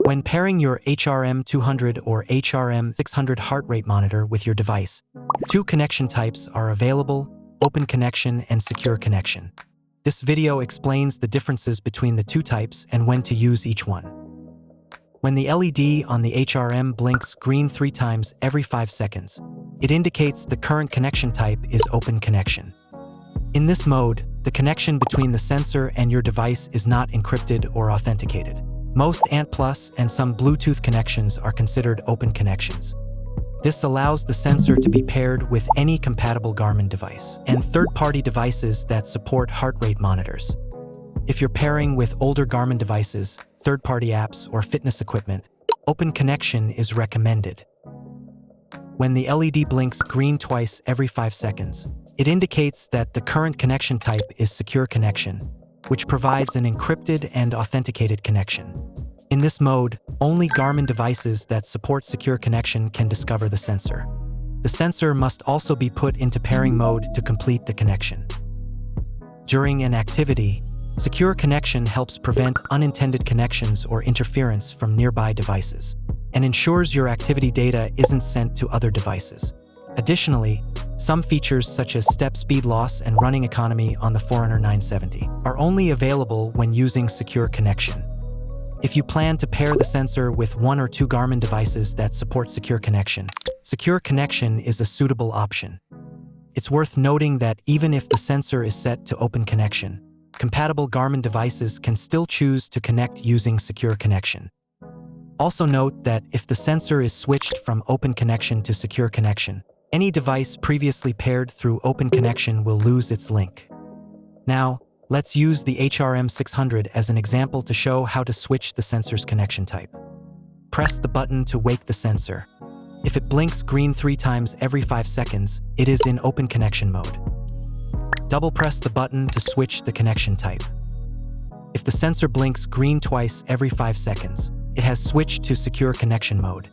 When pairing your HRM 200 or HRM 600 heart rate monitor with your device, two connection types are available: open connection and secure connection. This video explains the differences between the two types and when to use each one. When the LED on the HRM blinks green 3 times every 5 seconds, it indicates the current connection type is open connection. In this mode, the connection between the sensor and your device is not encrypted or authenticated. Most ANT+ and some Bluetooth connections are considered open connections. This allows the sensor to be paired with any compatible Garmin device and third-party devices that support heart rate monitors. If you're pairing with older Garmin devices, third-party apps, or fitness equipment, open connection is recommended. When the LED blinks green twice every 5 seconds, it indicates that the current connection type is secure connection, which provides an encrypted and authenticated connection. In this mode, only Garmin devices that support secure connection can discover the sensor. The sensor must also be put into pairing mode to complete the connection. During an activity, secure connection helps prevent unintended connections or interference from nearby devices, and ensures your activity data isn't sent to other devices. Additionally, some features such as step speed loss and running economy on the Forerunner 970 are only available when using secure connection. If you plan to pair the sensor with 1 or 2 Garmin devices that support secure connection is a suitable option. It's worth noting that even if the sensor is set to open connection, compatible Garmin devices can still choose to connect using secure connection. Also note that if the sensor is switched from open connection to secure connection, any device previously paired through open connection will lose its link. Now, let's use the HRM 600 as an example to show how to switch the sensor's connection type. Press the button to wake the sensor. If it blinks green 3 times every 5 seconds, it is in open connection mode. Double press the button to switch the connection type. If the sensor blinks green twice every 5 seconds, it has switched to secure connection mode.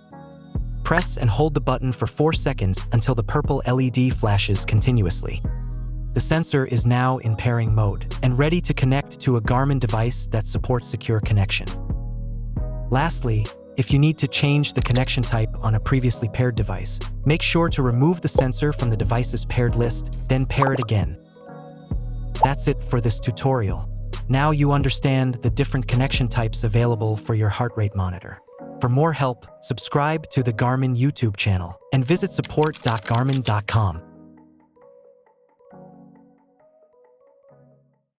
Press and hold the button for 4 seconds until the purple LED flashes continuously. The sensor is now in pairing mode and ready to connect to a Garmin device that supports secure connection. Lastly, if you need to change the connection type on a previously paired device, make sure to remove the sensor from the device's paired list, then pair it again. That's it for this tutorial. Now you understand the different connection types available for your heart rate monitor. For more help, subscribe to the Garmin YouTube channel and visit support.garmin.com.